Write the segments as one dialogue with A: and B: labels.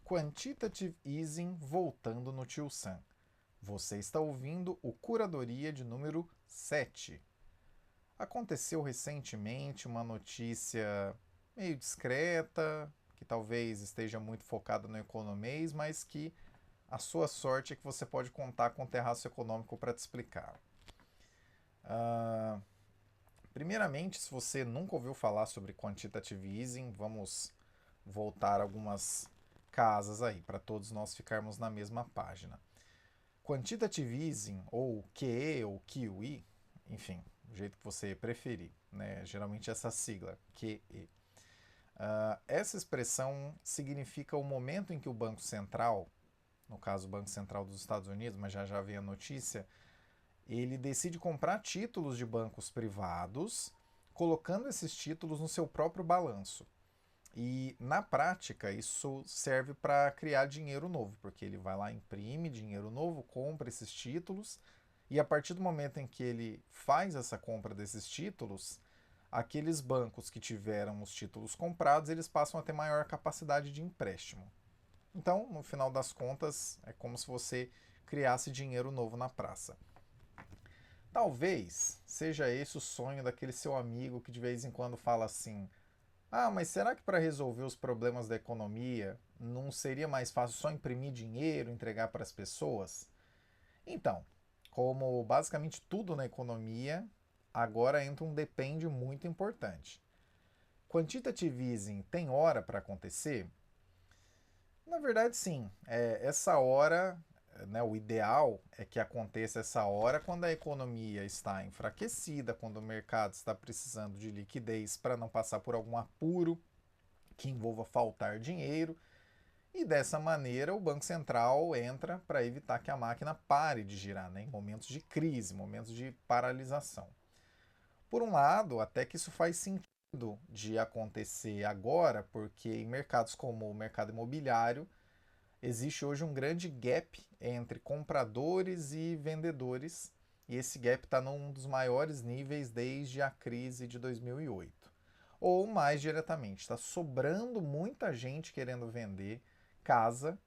A: Quantitative Easing voltando no Tio Sam. Você está ouvindo o Curadoria de número 7. Aconteceu recentemente uma notícia meio discreta, que talvez esteja muito focada no economês, mas que a sua sorte é que você pode contar com o Terraço Econômico para te explicar. Primeiramente, se você nunca ouviu falar sobre Quantitative Easing, vamos voltar algumas casas aí, para todos nós ficarmos na mesma página. Quantitative Easing, ou QE ou QE, enfim, do jeito que você preferir, né? Geralmente essa sigla, QE. Essa expressão significa o momento em que o Banco Central, no caso o Banco Central dos Estados Unidos, mas já vem a notícia, ele decide comprar títulos de bancos privados, colocando esses títulos no seu próprio balanço. E na prática isso serve para criar dinheiro novo, porque ele vai lá, imprime dinheiro novo, compra esses títulos, e a partir do momento em que ele faz essa compra desses títulos, aqueles bancos que tiveram os títulos comprados, eles passam a ter maior capacidade de empréstimo. Então, no final das contas, é como se você criasse dinheiro novo na praça. Talvez seja esse o sonho daquele seu amigo que de vez em quando fala assim: ah, mas será que para resolver os problemas da economia não seria mais fácil só imprimir dinheiro, entregar para as pessoas? Então, como basicamente tudo na economia, agora entra um depende muito importante. Quantitative easing tem hora para acontecer? Na verdade, sim. Essa hora, né, o ideal é que aconteça essa hora quando a economia está enfraquecida, quando o mercado está precisando de liquidez para não passar por algum apuro que envolva faltar dinheiro. E dessa maneira o Banco Central entra para evitar que a máquina pare de girar, né, em momentos de crise, momentos de paralisação. Por um lado, até que isso faz sentido de acontecer agora, porque em mercados como o mercado imobiliário, existe hoje um grande gap entre compradores e vendedores, e esse gap está num dos maiores níveis desde a crise de 2008. Ou mais diretamente, está sobrando muita gente querendo vender casa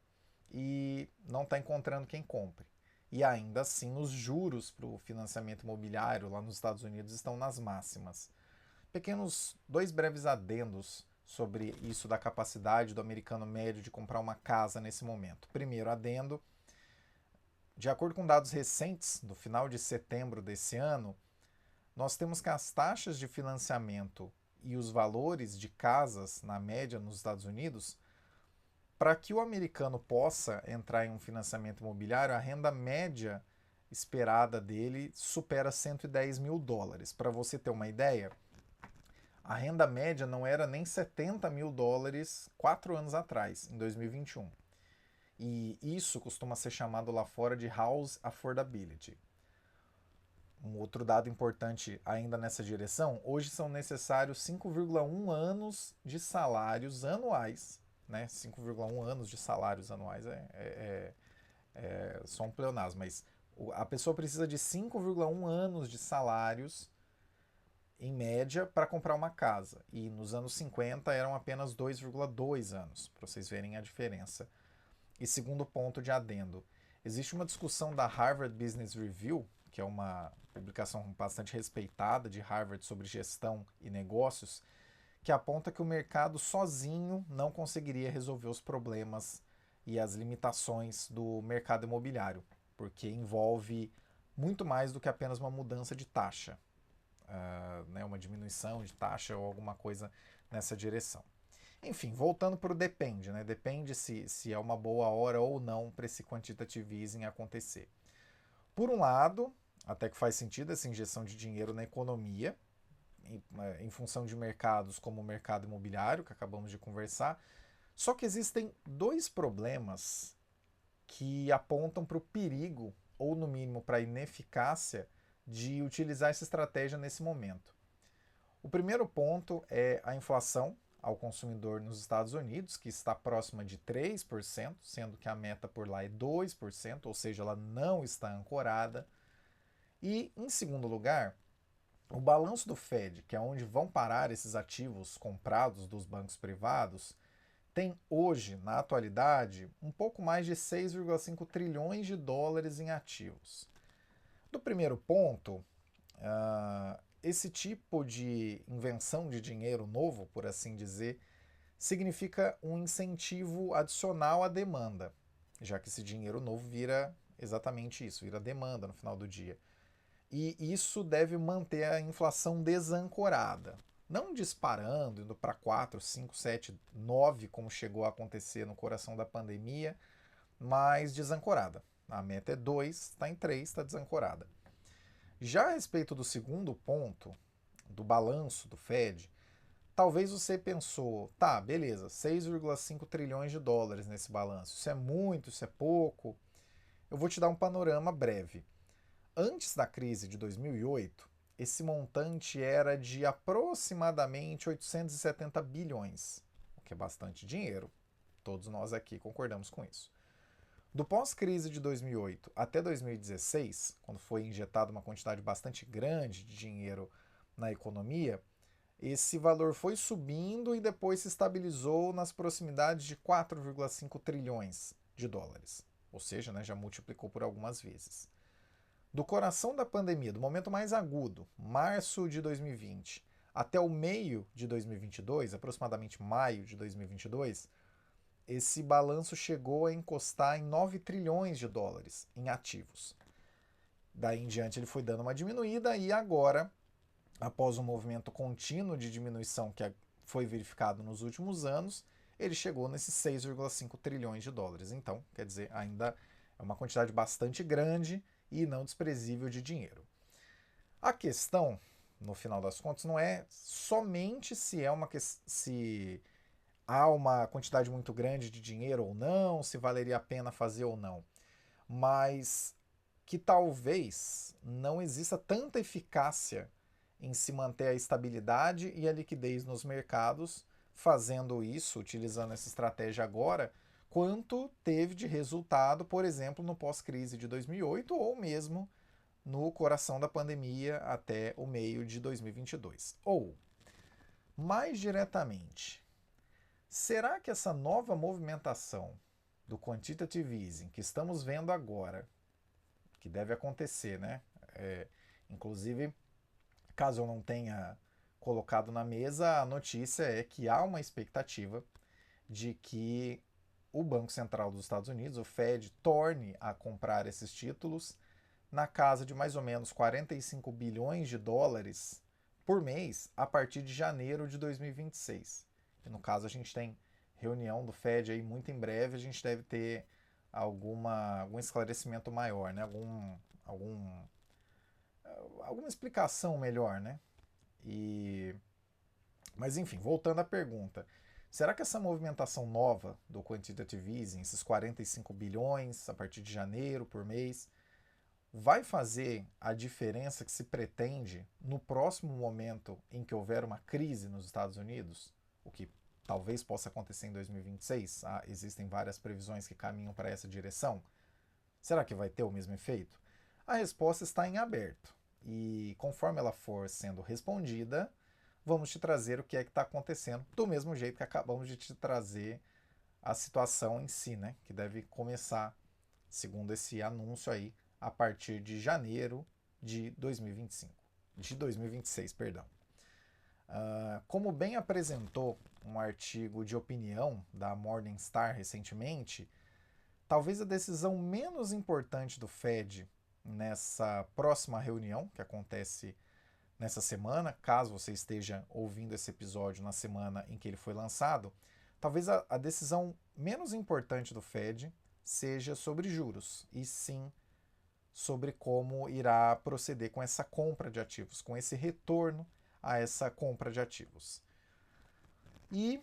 A: e não está encontrando quem compre. E ainda assim, os juros para o financiamento imobiliário lá nos Estados Unidos estão nas máximas. Dois breves adendos sobre isso da capacidade do americano médio de comprar uma casa nesse momento. Primeiro adendo, de acordo com dados recentes, do final de setembro desse ano, nós temos que as taxas de financiamento e os valores de casas, na média nos Estados Unidos, para que o americano possa entrar em um financiamento imobiliário, a renda média esperada dele supera 110 mil dólares. Para você ter uma ideia, a renda média não era nem 70 mil dólares 4 anos atrás, em 2021. E isso costuma ser chamado lá fora de house affordability. Um outro dado importante ainda nessa direção, hoje são necessários 5,1 anos de salários anuais, né? 5,1 anos de salários anuais é só um pleonasmo, mas a pessoa precisa de 5,1 anos de salários em média para comprar uma casa. E nos anos 50 eram apenas 2,2 anos, para vocês verem a diferença. E segundo ponto de adendo, existe uma discussão da Harvard Business Review, que é uma publicação bastante respeitada de Harvard sobre gestão e negócios, que aponta que o mercado sozinho não conseguiria resolver os problemas e as limitações do mercado imobiliário, porque envolve muito mais do que apenas uma mudança de taxa, né, uma diminuição de taxa ou alguma coisa nessa direção. Enfim, voltando para o depende, né? Depende se é uma boa hora ou não para esse quantitative easing acontecer. Por um lado, até que faz sentido essa injeção de dinheiro na economia, em função de mercados como o mercado imobiliário, que acabamos de conversar. Só que existem dois problemas que apontam para o perigo, ou no mínimo para a ineficácia, de utilizar essa estratégia nesse momento. O primeiro ponto é a inflação ao consumidor nos Estados Unidos, que está próxima de 3%, sendo que a meta por lá é 2%, ou seja, ela não está ancorada. E, em segundo lugar, o balanço do Fed, que é onde vão parar esses ativos comprados dos bancos privados, tem hoje, na atualidade, um pouco mais de 6,5 trilhões de dólares em ativos. Do primeiro ponto, esse tipo de invenção de dinheiro novo, por assim dizer, significa um incentivo adicional à demanda, já que esse dinheiro novo vira exatamente isso, vira demanda no final do dia. E isso deve manter a inflação desancorada. Não disparando, indo para 4, 5, 7, 9, como chegou a acontecer no coração da pandemia, mas desancorada. A meta é 2, está em 3, está desancorada. Já a respeito do segundo ponto, do balanço do Fed, talvez você pensou, tá, beleza, 6,5 trilhões de dólares nesse balanço. Isso é muito, isso é pouco. Eu vou te dar um panorama breve. Antes da crise de 2008, esse montante era de aproximadamente 870 bilhões, o que é bastante dinheiro. Todos nós aqui concordamos com isso. Do pós-crise de 2008 até 2016, quando foi injetada uma quantidade bastante grande de dinheiro na economia, esse valor foi subindo e depois se estabilizou nas proximidades de 4,5 trilhões de dólares. Ou seja, já multiplicou por algumas vezes. Do coração da pandemia, do momento mais agudo, março de 2020, até o meio de 2022, aproximadamente maio de 2022, esse balanço chegou a encostar em 9 trilhões de dólares em ativos. Daí em diante ele foi dando uma diminuída e agora, após um movimento contínuo de diminuição que foi verificado nos últimos anos, ele chegou nesses 6,5 trilhões de dólares. Então, quer dizer, ainda é uma quantidade bastante grande e não desprezível de dinheiro. A questão, no final das contas, não é somente se há uma quantidade muito grande de dinheiro ou não, se valeria a pena fazer ou não, mas que talvez não exista tanta eficácia em se manter a estabilidade e a liquidez nos mercados, fazendo isso, utilizando essa estratégia agora, quanto teve de resultado, por exemplo, no pós-crise de 2008 ou mesmo no coração da pandemia até o meio de 2022. Ou, mais diretamente, será que essa nova movimentação do quantitative easing que estamos vendo agora, que deve acontecer, inclusive, caso eu não tenha colocado na mesa, a notícia é que há uma expectativa de que o Banco Central dos Estados Unidos, o Fed, torne a comprar esses títulos na casa de mais ou menos 45 bilhões de dólares por mês a partir de janeiro de 2026. E no caso a gente tem reunião do Fed aí muito em breve, a gente deve ter algum esclarecimento maior, alguma explicação melhor, Mas enfim, voltando à pergunta, será que essa movimentação nova do quantitative easing, esses 45 bilhões a partir de janeiro por mês, vai fazer a diferença que se pretende no próximo momento em que houver uma crise nos Estados Unidos, o que talvez possa acontecer em 2026? Existem várias previsões que caminham para essa direção. Será que vai ter o mesmo efeito? A resposta está em aberto e conforme ela for sendo respondida, vamos te trazer o que é que está acontecendo, do mesmo jeito que acabamos de te trazer a situação em si, que deve começar, segundo esse anúncio aí, a partir de janeiro de 2025. De 2026, perdão. Como bem apresentou um artigo de opinião da Morningstar recentemente, talvez a decisão menos importante do Fed nessa próxima reunião, que acontece nessa semana, caso você esteja ouvindo esse episódio na semana em que ele foi lançado, talvez a decisão menos importante do Fed seja sobre juros, e sim sobre como irá proceder com essa compra de ativos, com esse retorno a essa compra de ativos. E,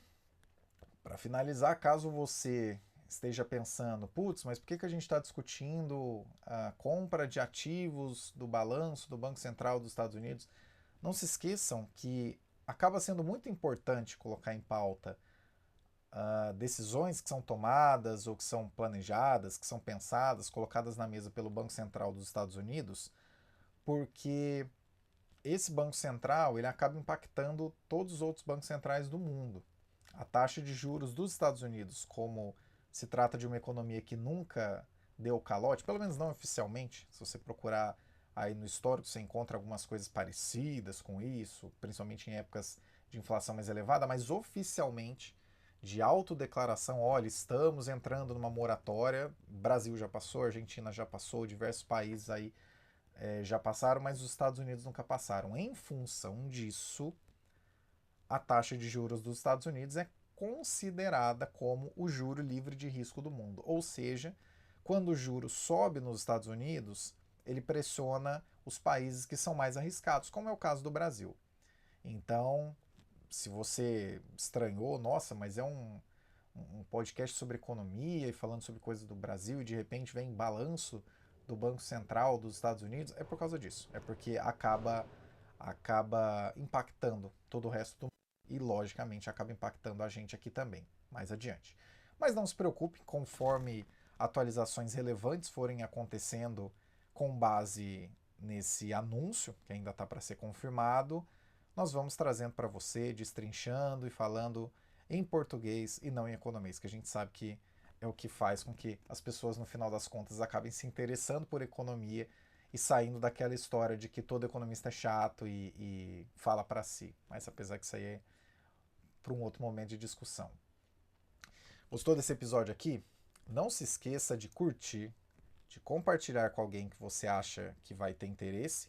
A: para finalizar, caso você esteja pensando, putz, mas por que a gente está discutindo a compra de ativos do balanço do Banco Central dos Estados Unidos? Não se esqueçam que acaba sendo muito importante colocar em pauta decisões que são tomadas ou que são planejadas, que são pensadas, colocadas na mesa pelo Banco Central dos Estados Unidos, porque esse Banco Central ele acaba impactando todos os outros bancos centrais do mundo. A taxa de juros dos Estados Unidos, como se trata de uma economia que nunca deu calote, pelo menos não oficialmente, se você procurar aí no histórico, você encontra algumas coisas parecidas com isso, principalmente em épocas de inflação mais elevada, mas oficialmente, de autodeclaração, olha, estamos entrando numa moratória, Brasil já passou, Argentina já passou, diversos países aí já passaram, mas os Estados Unidos nunca passaram. Em função disso, a taxa de juros dos Estados Unidos é considerada como o juro livre de risco do mundo. Ou seja, quando o juro sobe nos Estados Unidos, ele pressiona os países que são mais arriscados, como é o caso do Brasil. Então, se você estranhou, nossa, mas é um podcast sobre economia e falando sobre coisas do Brasil e de repente vem balanço do Banco Central dos Estados Unidos, é por causa disso. É porque acaba impactando todo o resto do mundo e, logicamente, acaba impactando a gente aqui também, mais adiante. Mas não se preocupe, conforme atualizações relevantes forem acontecendo com base nesse anúncio, que ainda está para ser confirmado, nós vamos trazendo para você, destrinchando e falando em português e não em economês, que a gente sabe que é o que faz com que as pessoas, no final das contas, acabem se interessando por economia e saindo daquela história de que todo economista é chato e fala para si. Mas apesar que isso aí é para um outro momento de discussão. Gostou desse episódio aqui? Não se esqueça de curtir, de compartilhar com alguém que você acha que vai ter interesse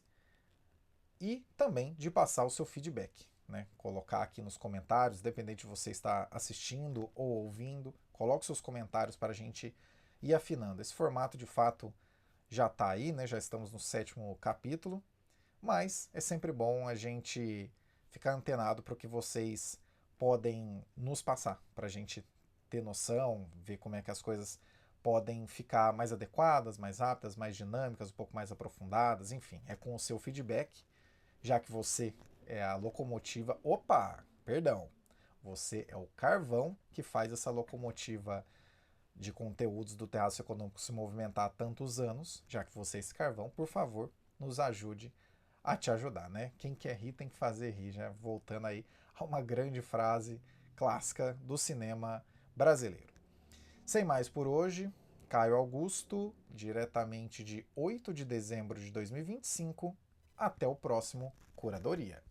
A: e também de passar o seu feedback, né? Colocar aqui nos comentários, dependente de você estar assistindo ou ouvindo, coloque seus comentários para a gente ir afinando. Esse formato, de fato, já está aí, né? Já estamos no 7º capítulo, mas é sempre bom a gente ficar antenado para o que vocês podem nos passar, para a gente ter noção, ver como é que as coisas podem ficar mais adequadas, mais rápidas, mais dinâmicas, um pouco mais aprofundadas, enfim, é com o seu feedback, já que você é a locomotiva. Opa, perdão, você é o carvão que faz essa locomotiva de conteúdos do Terraço Econômico se movimentar há tantos anos, já que você é esse carvão, por favor, nos ajude a te ajudar, né? Quem quer rir tem que fazer rir, já voltando aí a uma grande frase clássica do cinema brasileiro. Sem mais por hoje, Caio Augusto, diretamente de 8 de dezembro de 2025, até o próximo Curadoria.